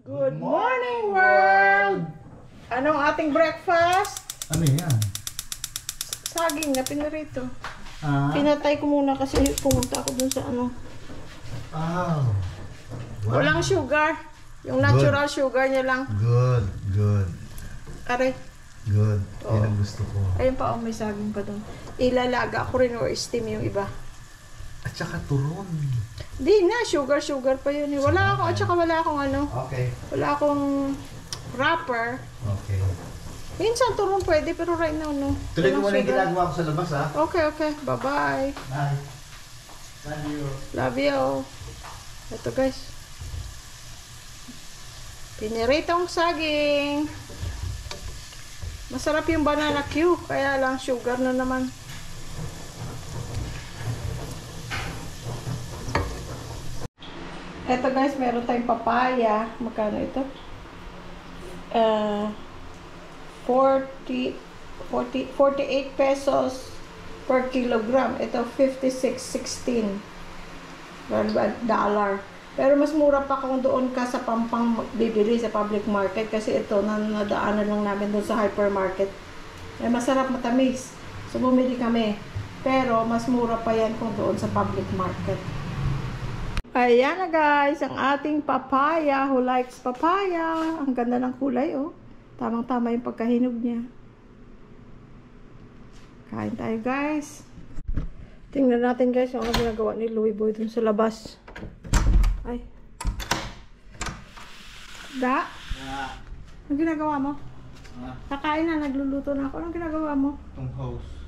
Good morning, world! Anong ating breakfast? Ano yan? Saging na pinarito. Pinatay ko muna kasi pumunta ako dun sa ano. Wow. Walang sugar. Yung natural sugar niya lang. Good, good. Are. Good. Yan ang gusto ko. Ayun pa, may saging pa dun. Ilalaga ko rin or steam yung iba. At saka turon. Di na, sugar pa yun. Wala akong, at saka wala akong ano. Okay. Wala akong wrapper. Okay. Minsan turon pwede, pero right now, no. Tuloy ko muna yung ginagawa ko sa labas, ha? Okay. Bye-bye. Bye. Love you. Love you. Ito, guys. Piniritong saging. Masarap yung banana Q. Kaya lang, sugar na naman. Ito guys, meron tayong papaya. Magkano ito? 48 pesos per kilogram. Ito, 56.16 dollar. Pero mas mura pa kung doon ka sa Pampang bibili sa public market. Kasi ito, nadaanan lang namin doon sa hypermarket. Masarap, matamis. So, bumili kami. Pero, mas mura pa yan kung doon sa public market. Ayan na guys, ang ating papaya. Who likes papaya? Ang ganda ng kulay, oh. Tamang-tama yung pagkahinog niya. Kain tayo guys. Tingnan natin guys yung ano ginagawa ni Louie Boy dun sa labas. Ay. Da? Anong ginagawa mo? Kakain na, nagluluto na ako. Anong ginagawa mo? Itong hose.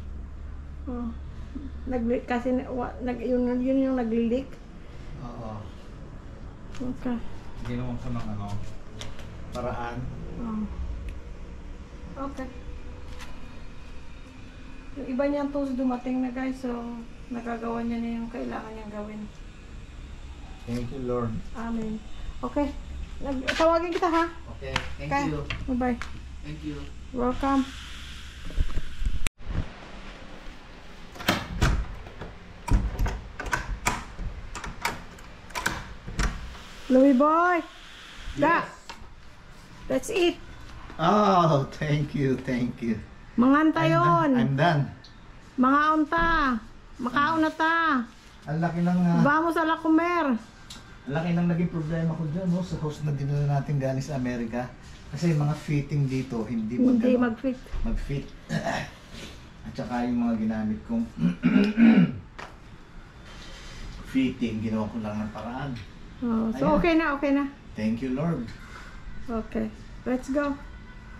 Oh. Kasi yun yung nag-leak. Oo. Okay. Ginawa ko ng ano, paraan. Oh. Okay. Yung iba niyang tools dumating na guys, so nagagawa niya na yung kailangan niyang gawin. Thank you, Lord. Amen. Okay. Tawagin kita ha? Okay, thank you. Bye-bye. Thank you. Welcome. Louie Boy! Da! Yes. Let's eat! Oh, thank you, thank you. Manganta yun! I'm done. Mga unta! Makaon na ta! Ang laki ng Vamos a la comer! ang laki ng naging problema ko dyan, no, sa host na dinala natin galing sa Amerika. Kasi yung mga fitting dito, hindi mag-fit. Mag-fit. At saka yung mga ginamit kong fitting, ginawa ko lang ng paraan. Oh, so okay na. Thank you, Lord. Okay. Let's go.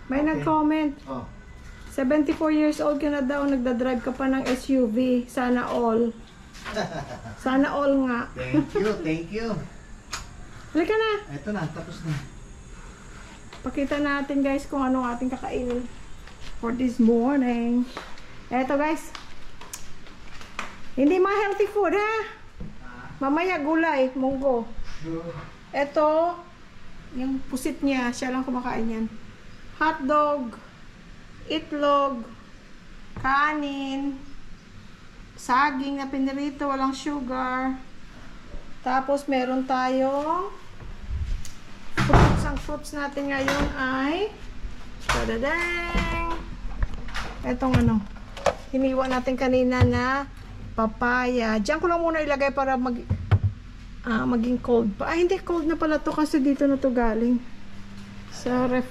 May Okay. nag-comment. Oh. 74 years old ka na daw, nagdadrive ka pa ng SUV. Sana all. Sana all nga. Thank you. Halika na. Ito na, tapos na. Pakita natin guys kung anong ating kakainin for this morning. Eto guys. Hindi mga healthy food ha. Mamaya gulay, munggo. Eto, yung pusit niya, siya lang kumakain yan. Hotdog, itlog, kanin, saging na pinirito, walang sugar. Tapos meron tayong fruits. Ang fruits natin ngayon ay tadadang! Etong ano, hiniwa natin kanina na papaya. Diyan ko lang muna ilagay para maging cold pa. Ay, hindi cold na pala to kasi dito na to galing. Sa ref.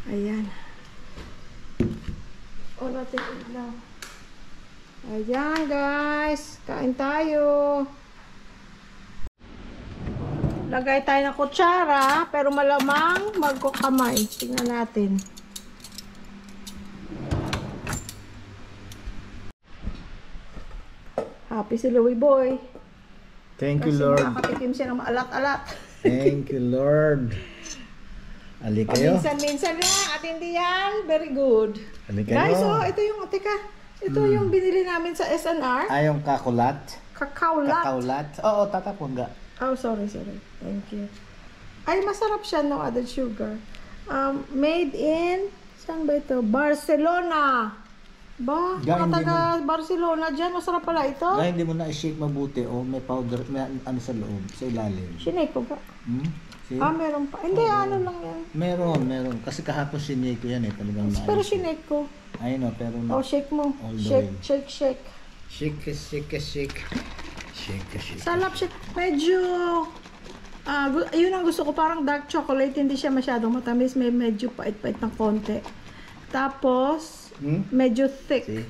Ayan. O natin ilaw. Ayan guys. Kain tayo. Lagay tayo ng kutsara. Pero malamang magkukamay. Tingnan natin. Happy si Louie Boy. Thank you, Kasi Lord. makakatikim siya ng maalat-alat. Thank you, Lord. Ali kayo. Minsan-minsan lang at hindi yan. Very good. Ali kayo. Guys, oh, ito yung, teka, ito yung binili namin sa SNR. Yung kakulat. Kakaulat. Kakaulat. Oo, tatapon nga. Oh, sorry. Thank you. Ay, masarap siya, no added sugar. Made in, saan ba ito? Barcelona. Ba, Ga, mga hindi taga Barcelona dyan. Masarap pala ito. Dahil hindi mo na i-shake mabuti o may powder, may ano sa loob, sa ilalim. Sinay ko ba? Hmm? See? Meron pa. Hindi, ano lang yan. Meron. Kasi kahapon sinake ko yan eh. Talagang Pero sinake ko. I know, pero na. Shake mo. All the Shake, way. shake. Shake. Salap siya. Medyo, yun ang gusto ko. Parang dark chocolate. Hindi siya masyadong matamis. May medyo pait-pait ng konti. Tapos, medyo thick. See?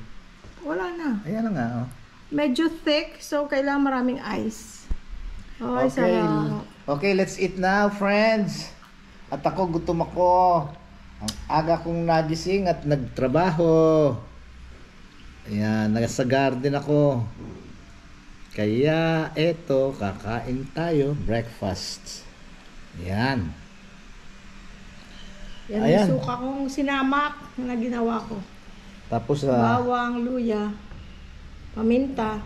Wala na. Ayan na nga, oh. Medyo thick. So, kailangan maraming ice. Ay, Okay. sarap. Okay, let's eat now, friends. At ako, gutom ako. Ang aga kong nagising at nagtrabaho. Ayan, nasa garden ako. Kaya, eto, kakain tayo. Breakfast. Ayan. Yan Ayan. yung suka kong sinamak na ginawa ko. Tapos, Bawang, luya, paminta,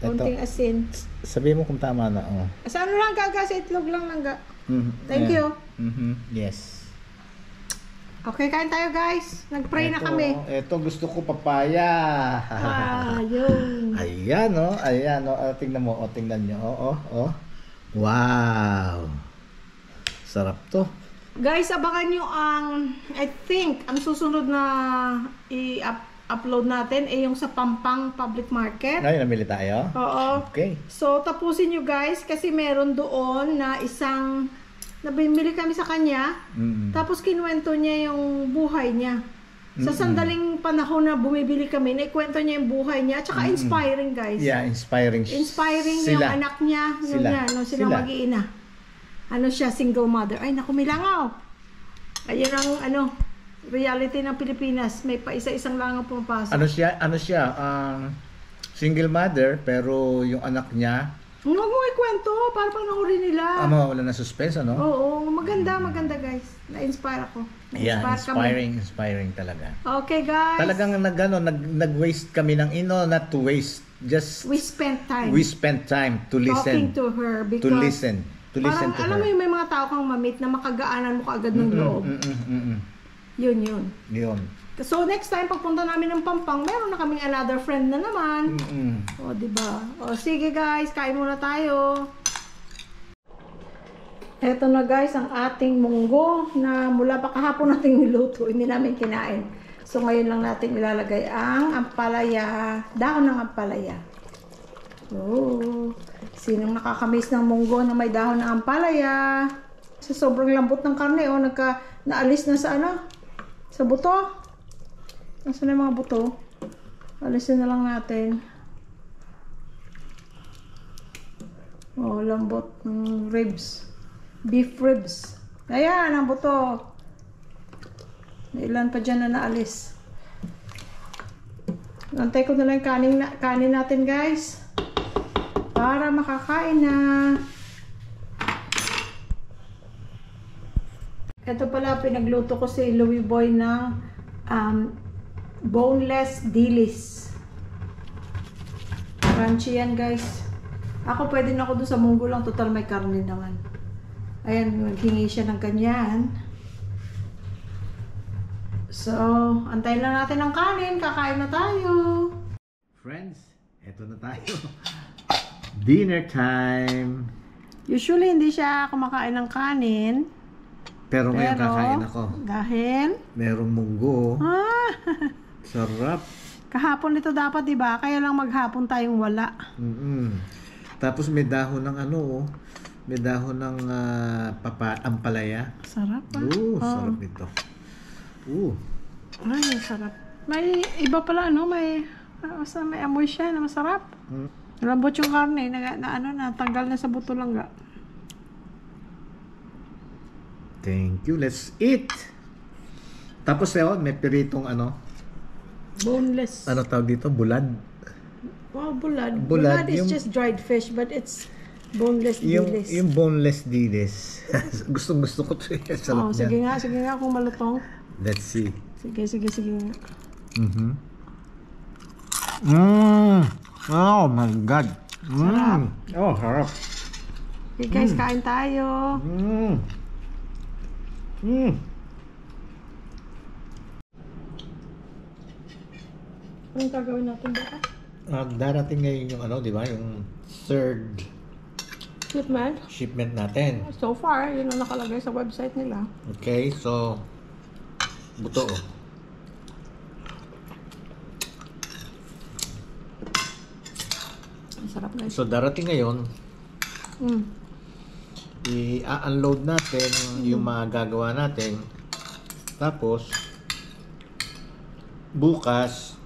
konting Ito. asin. sabihin mo kung tama na. Oh. Sa ano lang gaga, sa itlog lang ga. Thank Ayan. you. Yes. Okay, kain tayo guys. Nag-pray na kami. Ito, gusto ko papaya. Yun. Ayan, oh. Ayan, oh. Tingnan mo. Tingnan nyo. Oh. Wow. Sarap to. Guys, abangan nyo I think, ang susunod na i-upload natin ay yung sa Pampang Public Market. Ay, namili tayo? Oo. Okay. So, tapusin nyo guys kasi meron doon na isang nabimili kami sa kanya. Tapos kinuwento niya yung buhay niya. Sa sandaling panahon na bumibili kami, naikwento niya yung buhay niya. At saka inspiring guys. Yeah, inspiring. Inspiring yung Sila. anak niya. Yung niya, no, silang mag-iina. Ano siya, single mother. Ay, naku, may langaw. Ayun ang reality ng Pilipinas. May pa isa-isang langaw pumapasok. Ano siya, single mother, pero yung anak niya, Huwag mo ikwento, para panoorin nila. wala na suspense, ano? Oo, maganda guys. Na-inspire ako. Yeah, Na-inspire inspiring talaga. Okay guys. Talagang nag-waste kami ng not to waste, just We spent time we spent time to talking listen. to her because To listen parang, to alam mo her. yung may mga tao kang mamit na makagaanan mo kaagad ng loob. Yun. Yun. So next time pagpunta namin ng Pampang, meron na kaming another friend na naman. O, diba? O, sige guys, kain muna tayo. Eto na guys, ang ating munggo na mula pa kahapon nating niluto, hindi namin kinain. So ngayon lang natin ilalagay ang ampalaya, dahon ng ampalaya. Oh, sinong nakakamiss ng munggo na may dahon ng ampalaya? Sa sobrang lambot ng karne, naalis na sa sa buto. Nasaan na yung mga buto? Alisin na lang natin. Oh, lambot ng ribs. Beef ribs. Ayan, ang buto. May ilan pa dyan na naalis. Antay ko na lang yung kanin natin, guys. Para makakain na. Ito pala, pinagluto ko si Louie Boy ng boneless dilis. Crunchy yan guys. Ako pwede na ako doon sa munggo lang. Total may karne naman. Ayan, maghingi siya ng ganyan. So, antayin lang natin ang kanin. Kakain na tayo. Friends, eto na tayo. Dinner time. Usually, hindi siya kumakain ng kanin. Pero ngayon kakain ako. Dahil? Merong munggo. Sarap. Kahapon ito dapat, di ba? Kaya lang maghapon tayong wala. Tapos may dahon ng may dahon ng ampalaya. Sarap Sarap ito. Ay, sarap. May iba pala, may amoy siya na masarap. Lambot yung karne, natanggal na sa buto lang ga. Thank you. Let's eat. Tapos may piritong Boneless. ano tawag dito? Bulad. Wow, bulad. Bulad, Bulad is yung- just dried fish, but it's boneless dilis. Yung boneless dilis. Gusto ko to. Sarap sige niyan. nga kung malutong. Let's see. Sige nga. Oh my God. Sarap. Oh, harap. Okay guys, kain tayo. Anong gagawin natin dito? Darating ngayon yung di ba? Yung third Shipment. shipment natin. So far, yun ang nakalagay sa website nila. Okay, so buto. Ang sarap guys. So darating ngayon, Mm. i-unload natin yung mga gagawa natin. Tapos bukas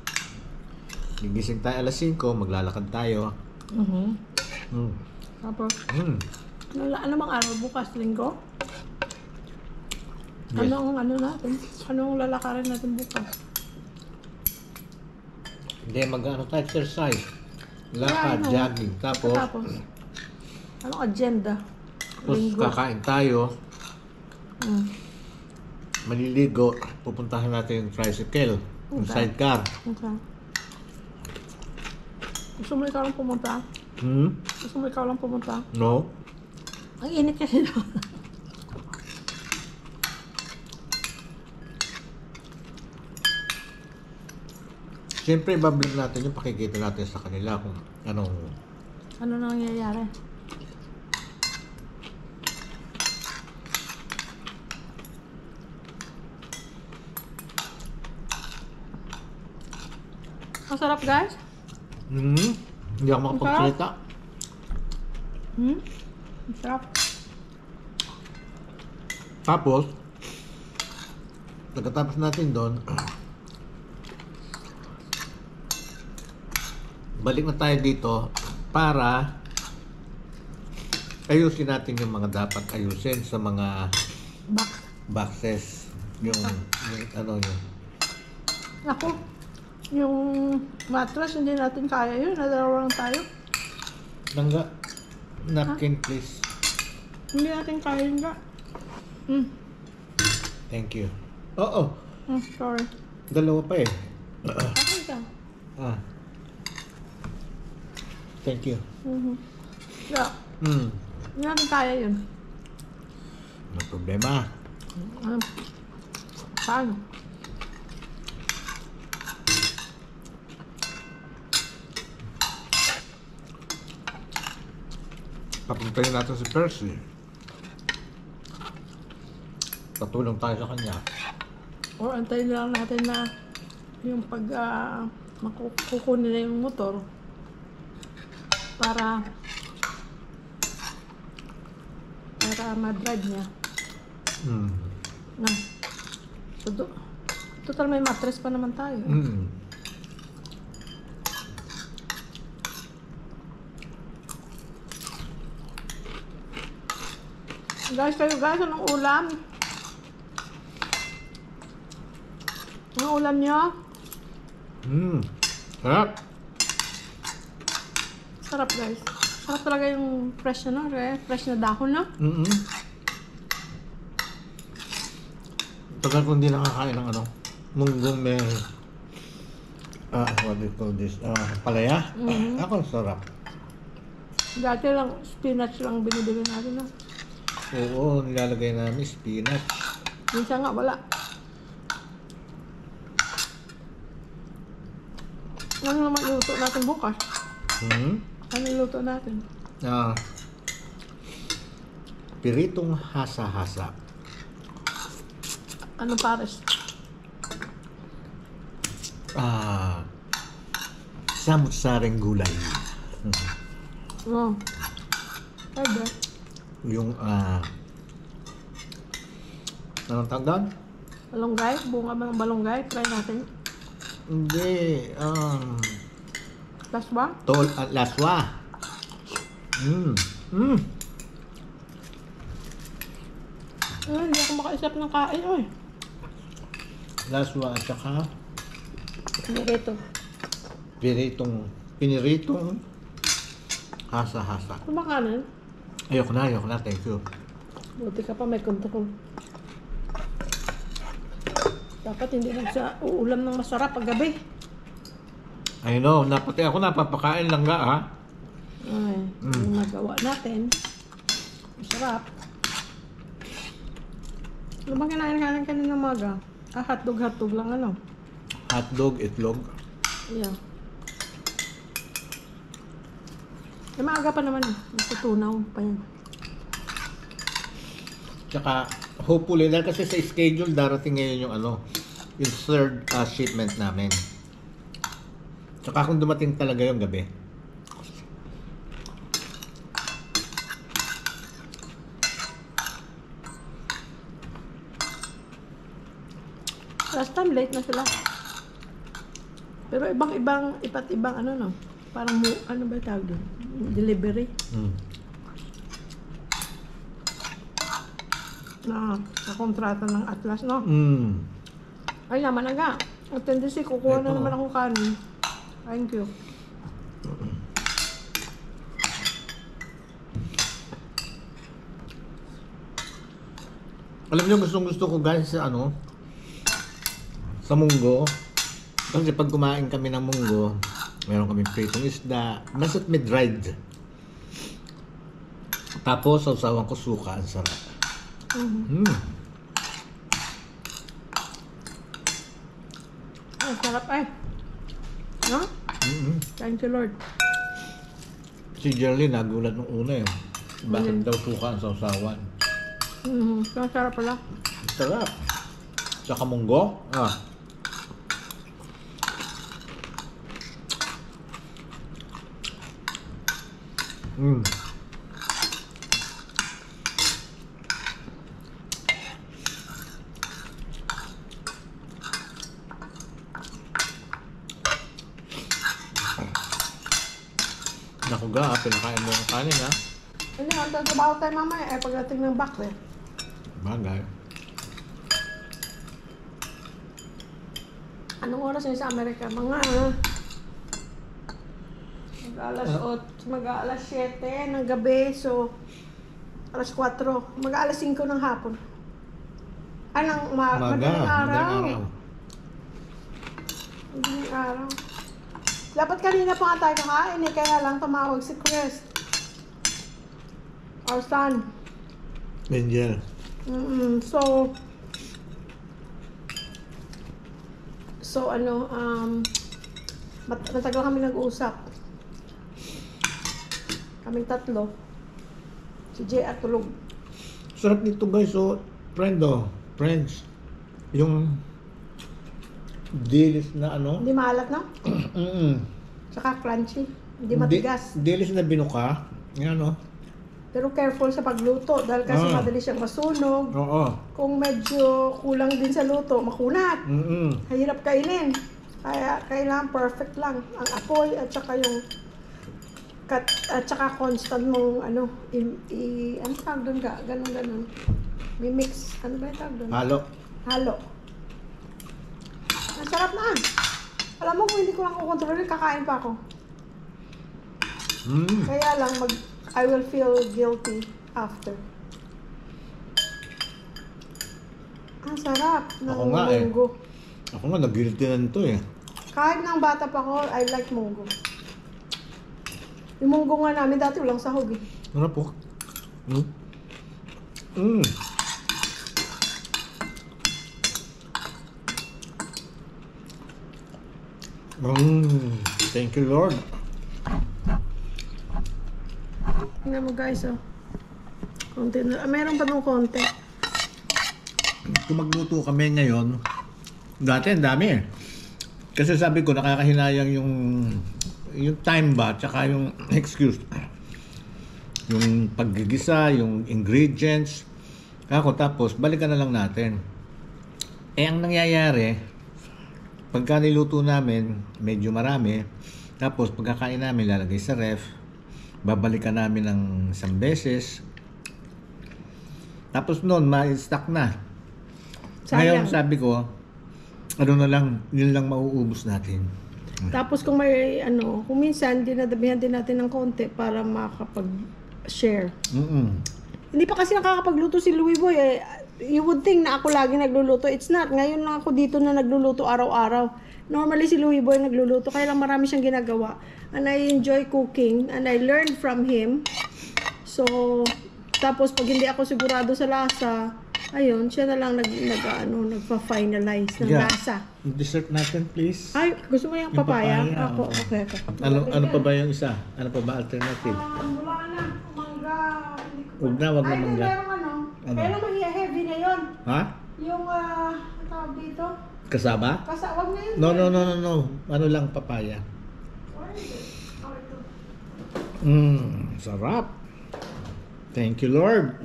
gigising tayo alas 5, maglalakad tayo. Mhm. Mm. Tapos, Mm. ano bang araw bukas? Linggo? Yes. Ano natin? Anong lalakarin natin bukas? Hindi, mag-ano tayo, exercise. Yeah, Lakad, I know. jogging. Tapos Anong agenda? Linggo. kakain tayo. Mm. Maliligo. Pupuntahan natin yung tricycle. Yung Okay. sidecar. Okay. Gusto mo ikaw lang pumunta? Hmm? Gusto mo ikaw lang pumunta? No? Ang init kasi doon. Siyempre, i-vlog natin yung pakikita natin sa kanila kung anong... Ano nangyayari? Ang sarap guys. Hmm? Hindi ako makapagsalita. Hmm? Ang sarap. Tapos, pagkatapos natin doon, balik na tayo dito para ayusin natin yung mga dapat ayusin sa mga Box. boxes. Yung ano yun. Ako, yung mattress, hindi natin kaya yun. Nadalawa lang tayo. Langga, napkin please. Hindi natin kaya yun ka. Hmm. Thank you. Oo, Sorry. dalawa pa eh. Okay ka. Ah. Thank you. Yeah. Hmm. Hindi natin kaya yun. No problema. Paano? Papuntayin natin si Percy. Patulong tayo sa kanya. O antayin lang natin na yung pag kukunin na yung motor para ma-drive niya. Hmm. Na. So, total may mattress pa naman tayo. Hmm. Guys, anong ulam? Anong ulam niyo? Hmm. Sarap. Sarap guys. Sarap talaga yung fresh na, fresh na dahon na. Mm-mm. Tagal ko hindi nakakain ng ano, munggong may, what do you call this, palaya. Ako, sarap. Dati lang, spinach lang binibili natin na. Oo, nilalagay namin spinach. Minsan nga, wala. Ano naman iluto natin bukas? Hmm? Ano iluto natin? Piritong hasa-hasa. Ano pares? Samut-saring gulay. Oh. Pwede. Yung, anong tawag doon? Balonggay? Bunga ba ng balonggay? Try natin. Hindi, Last ba? laswa. Hindi ako makaisap ng kain, oy. Laswa at saka Dito. piniritong hasa-hasa. Kumakanin. Ayoko na, thank you. Buti ka pa may control. Dapat hindi lang siya uulam ng masarap paggabi. I know, pati ako napapakain lang nga, ha? Ay, yung nagawa natin. Masarap. Ano bang kinain kanina umaga? Hotdog lang ano? Hotdog, itlog. Yeah. Eh, maaga pa naman. Natutunaw pa yan. Tsaka, hopefully, dahil kasi sa schedule, darating ngayon yung ano, yung third shipment namin. Tsaka kung dumating talaga yung gabi. Last time, late na sila. Pero iba't ibang ano no. Parang ano ba tawag doon? Delivery. Na kontrata ng Atlas, no? Ay naman aga. Ang tendency, kukuha na naman ako kanin. Thank you. Alam niyo, gusto ko guys sa ano, sa munggo. Kasi pag kumain kami ng munggo, meron kami pritong isda, basta't may dried. Tapos, sausawan ko suka, ang sarap. Ay, sarap ay. No? Thank you, Lord. Si Jerlyn, nagulat nung una eh. Bakit daw suka ang sausawan? Sarap pala. Sarap. Tsaka munggo. Naku ga, pinakain mo yung kanin ha. Hindi, ang tatrabaho tayo mamaya eh pagdating ng back eh. Bagay. Anong oras yun sa Amerika? Mga mag-alas 7 ng gabi, so alas 4, mag-alas 5 ng hapon. Anong madaling araw. Madaling araw. Dapat kanina pa nga tayo kakain eh, kaya lang tumawag si Chris. Our son. Angel. So ano, matagal kami nag-uusap. Kaming tatlo. Si Jay at tulog. Sarap nito guys, so friends. Yung dilis na ano. Hindi maalat, no? Tsaka crunchy. Hindi matigas. Dilis na binuka. Yan ano. Pero careful sa pagluto dahil kasi madali siyang masunog. Oo. Kung medyo kulang din sa luto, makunat. Hirap kainin. Kaya kailangan perfect lang ang apoy at saka yung at saka constant mong ano, ano tawag doon ka? Ganun. May mix. Ano ba yung tawag doon? Halo. Ang sarap na. Alam mo kung hindi ko lang kukontrol, kakain pa ako. Kaya lang I will feel guilty after. Ang sarap ng munggo. Ako nga, nag-guilty na nito eh. Kahit nang bata pa ako, I like munggo. Yung munggo nga namin dati walang sahog eh. Sarap po. Thank you, Lord. Tingnan mo guys, oh. Konti na. Meron pa nung konti. Kung magluto kami ngayon, dati ang dami eh. Kasi sabi ko, nakakahinayang yung time ba, tsaka yung yung paggigisa, yung ingredients. Tapos, balikan na lang natin. Ang nangyayari, pagka niluto namin, medyo marami, tapos pagkakain namin, lalagay sa ref, babalikan namin ng isang beses, tapos noon, ma-stock na. Ngayon, sabi ko, ano na lang, yun lang mauubos natin. Tapos kung may kung minsan dinadabihan din natin ng konti para makapag-share. Hindi pa kasi nakakapagluto si Louie Boy eh. You would think na ako lagi nagluluto. It's not. Ngayon lang ako dito na nagluluto araw-araw. Normally si Louie Boy nagluluto, kaya lang marami siyang ginagawa. And I enjoy cooking and I learned from him. So, tapos pag hindi ako sigurado sa lasa, Ayun, siya na lang nagpa-finalize ng Yeah. lasa. Dessert natin, please. Ay, gusto mo yung Yung papaya? papaya, Ako, oo. okay. Ano pa ba yung isa? Ano pa ba alternative? Wala na, mangga. Huwag na, wag na Ay, mangga. meron ano. Ano? Pero heavy na yun. Ha? Yung, ang tawag dito? Kasaba? Kasawag na yun. No. Ano lang papaya? Where is it? Oh, ito. Sarap. Thank you, Lord.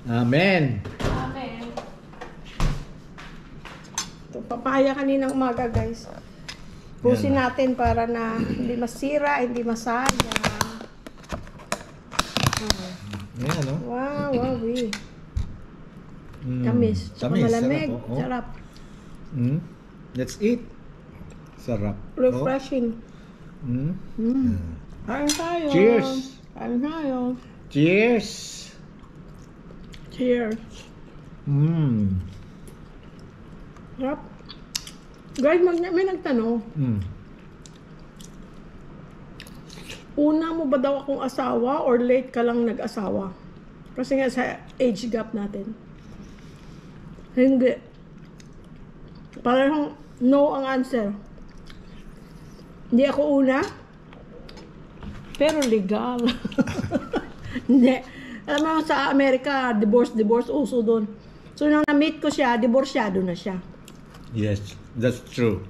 Amen. Amen. Ito, papaya kaninang umaga, guys. Pusin natin para na hindi masira, hindi masayang. Ayan, no? Wow, Tamis. Tsaka malamig. Sarap. Oo. Sarap. Let's eat. Sarap. Refreshing. Oh. Kain tayo. Cheers. Kain tayo. Cheers. Cheers. Sarap. Guys, may nagtanong. Una mo ba daw akong asawa or late ka lang nag-asawa? Kasi nga sa age gap natin. Hindi. Parang no ang answer. Hindi ako una. Pero legal. Hindi. Alam mo sa Amerika, divorce, uso doon. So nang na-meet ko siya, divorsyado na siya. Yes, that's true.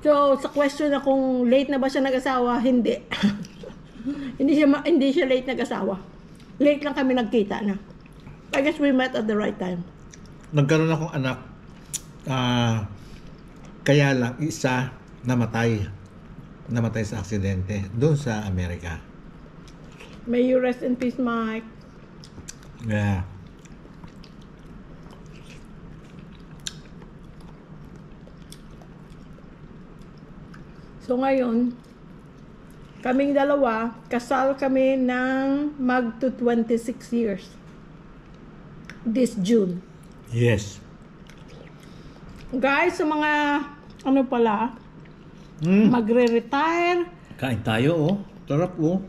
So sa question na kung late na ba siya nag-asawa, hindi. Hindi siya late nag-asawa. Late lang kami nagkita na. I guess we met at the right time. Nagkaroon akong anak. Kaya lang isa namatay sa aksidente doon sa Amerika. May you rest in peace, Mike. Yeah. So ngayon, kaming dalawa, kasal kami ng mag to 26 years. This June. Yes. Guys, sa mga magre-retire, Kain tayo, oh. Sarap, oh.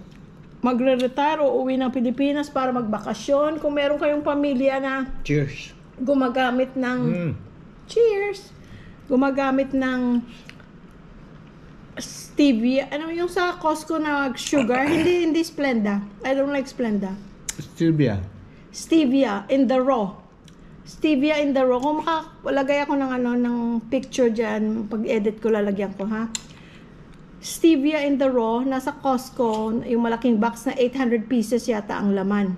magre-retire o uwi ng Pilipinas para magbakasyon. Kung meron kayong pamilya na Cheers. gumagamit ng cheers, gumagamit ng stevia, ano yung sa Costco na sugar, hindi Splenda. I don't like Splenda. Stevia in the raw. Stevia in the raw. Kung makalagay ako ng picture diyan, pag-edit ko lalagyan ko, ha. Stevia in the raw, nasa Costco, yung malaking box na 800 pieces yata ang laman.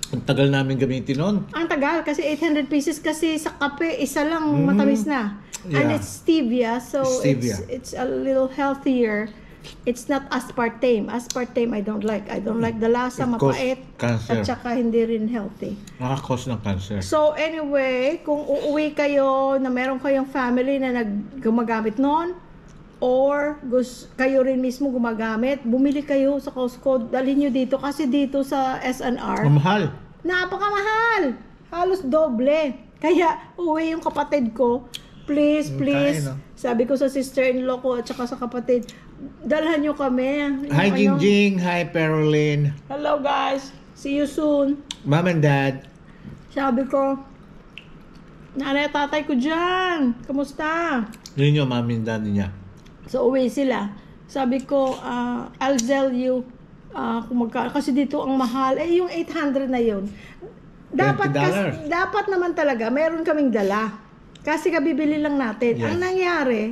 Ang tagal namin gamitin nun. Ang tagal kasi 800 pieces kasi sa kape isa lang matamis na. And Yeah. it's stevia, so Stevia. it's a little healthier. It's not aspartame. Aspartame I don't like. I don't like the lasa, It cause mapait. cancer. At saka hindi rin healthy. Nakakos ng cancer. So anyway, kung uuwi kayo na meron kayong family na gumagamit noon, or kayo rin mismo gumagamit, bumili kayo sa Costco, dalhin nyo dito kasi dito sa SNR, Mahal. napakamahal. Halos doble. Kaya uwi yung kapatid ko, please, Kain, no? sabi ko sa sister-in-law ko at saka sa kapatid, dalhan nyo kami. Yung Hi, Jingjing. Hi, Peroline. Hello guys, see you soon. Mom and Dad. Sabi ko, nanay at tatay ko dyan, kamusta? Yun yung mom and dad niya. So uwi sila. Sabi ko, I'll tell you kung magkano. Kasi dito ang mahal. Yung 800 na yun. $20. Dapat naman talaga, meron kaming dala. Kasi kabibili lang natin. Yes. Ang nangyari,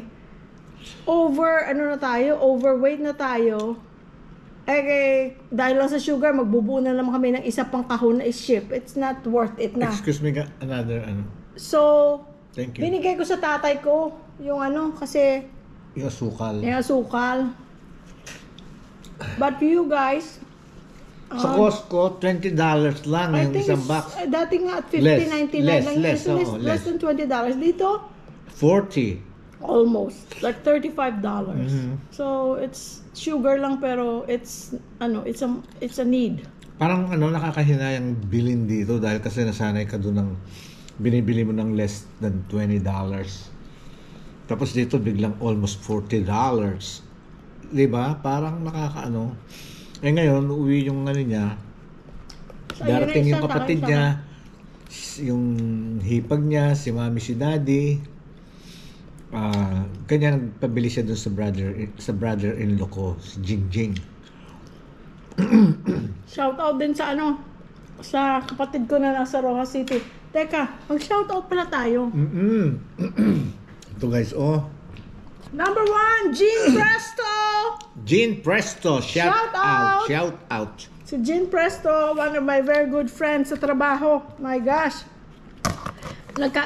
overweight na tayo. Dahil lang sa sugar, magbubuo na naman kami ng isa pang kahon na is-ship. It's not worth it na. Excuse me, another So, Thank you. binigay ko sa tatay ko yung kasi Yung asukal. may asukal. But you guys, Sa Costco, $20 lang I yung think isang it's, box. dati nga at Less, 50, 99 less, lang. less, Yes, oo, less less. than $20. Dito, 40. almost. Like $35. So, it's sugar lang pero it's a need. Parang nakakahinayang bilhin dito dahil kasi nasanay ka doon ng binibili mo ng less than $20. Tapos dito biglang almost $40. Diba? Parang ngayon, uwi yung niya. So, ayun na Darating isa yung sa kapatid akin, niya. yung hipag niya, si mami, si daddy. Kanya nagpabili siya doon sa brother-in-law ko, si Jingjing. Shout out din sa sa kapatid ko na nasa Rojas City. Teka, mag-shout out pala tayo. Ito guys, Number 1, Jean Presto! Jean Presto, shout out. Si Jean Presto, one of my very good friends sa trabaho. My gosh.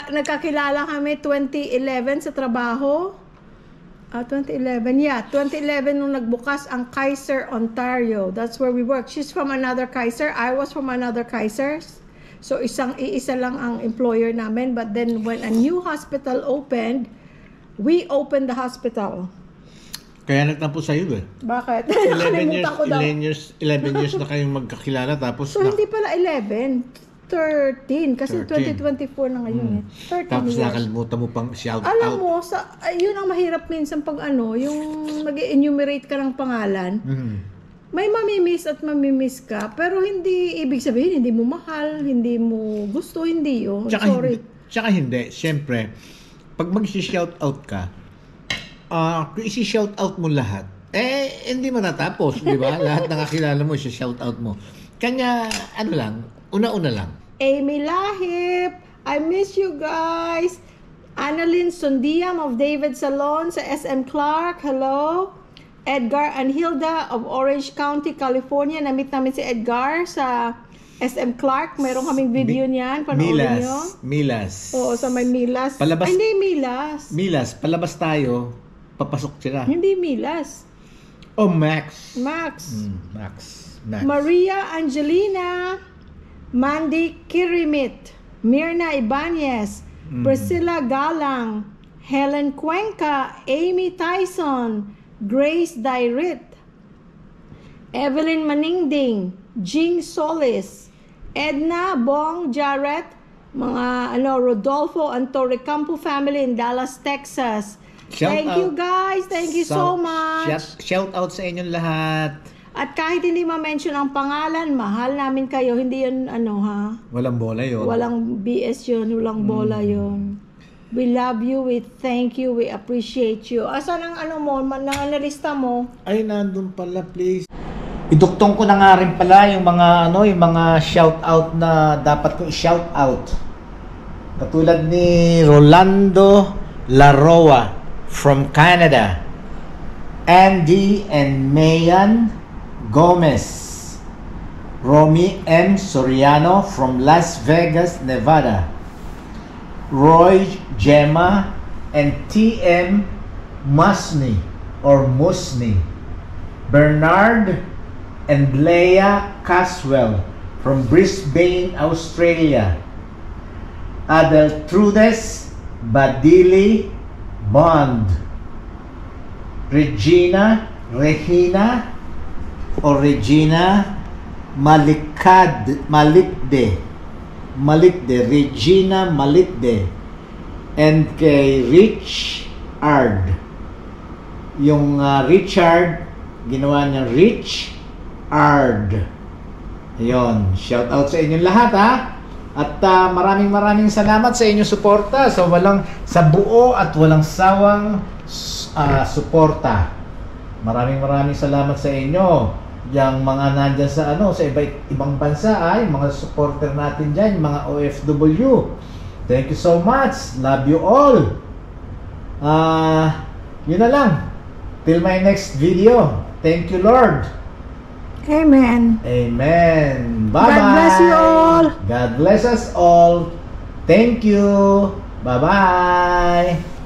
Nagkakilala kami 2011 sa trabaho. 2011, yeah. 2011 nung nagbukas ang Kaiser, Ontario. That's where we work. She's from another Kaiser. I was from another Kaiser. So iisa lang ang employer namin. But then when a new hospital opened, we opened the hospital. Kaya nagtampo sa'yo eh. Bakit? 11 years na kayong magkakilala tapos... So hindi pala 11, 13. Kasi 13. 2024 na ngayon eh. 13 tapos years. nakalimutan mo pang shout Alam out. mo, yun ang mahirap minsan pag yung mag-enumerate ka ng pangalan. May mamimiss at mamimiss ka, pero hindi ibig sabihin, hindi mo mahal, hindi mo gusto, hindi yun. Sorry. Tsaka hindi. Siyempre, pag mag-shout out ka, kung isi-shout out mo lahat, hindi matatapos, di ba? Lahat ng kakilala mo, isi-shout out mo. Kanya, una-una lang. Amy Lahip, I miss you guys. Annalyn Sundiam of David Salon sa SM Clark, hello. Edgar and Hilda of Orange County, California. Na-meet namin si Edgar sa SM Clark. Meron kaming video niyan. Panoorin nyo. Milas. Oo, sa may Milas. Palabas. Ay, hindi Milas. Milas, palabas tayo, papasok sila. Hindi Milas. Oh, Max. Max. Max. Maria Angelina, Mandy Kirimit, Mirna Ibanez, Priscilla Galang, Helen Cuenca, Amy Tyson, Grace Dairit, Evelyn Maningding, Jing Solis, Edna Bong Jarrett, mga Rodolfo and Torrecampo family in Dallas, Texas. Thank you guys. Thank you so much. Shout out sa inyong lahat. At kahit hindi ma-mention ang pangalan, mahal namin kayo. Hindi yun ha. Walang bola yun. Walang BS yun. Walang bola yun. We love you, we thank you, we appreciate you. Asan ang nalista mo? Ay, nandun pala, please. Iduktong ko na nga rin pala yung mga shout out na dapat ko i-shout out. Katulad ni Rolando Laroa from Canada. Andy and Mayan Gomez. Romy M. Soriano from Las Vegas, Nevada. Roy Gemma and T.M. Musney or Musney. Bernard and Leah Caswell from Brisbane, Australia. Adeltrudes Badili Bond. Regina Regina Malikde, and kay Richard. Yung Richard, ginawa niya Richard. Ayun, shout out sa inyong lahat ha. At maraming salamat sa inyong suporta sa buo at walang sawang suporta. Maraming salamat sa inyo. Yang mga nandyan sa ibang bansa yung mga supporter natin dyan, yung mga OFW. Thank you so much. Love you all. Yun na lang. Till my next video. Thank you, Lord. Amen. Amen. Bye-bye. God bless you all. God bless us all. Thank you. Bye-bye.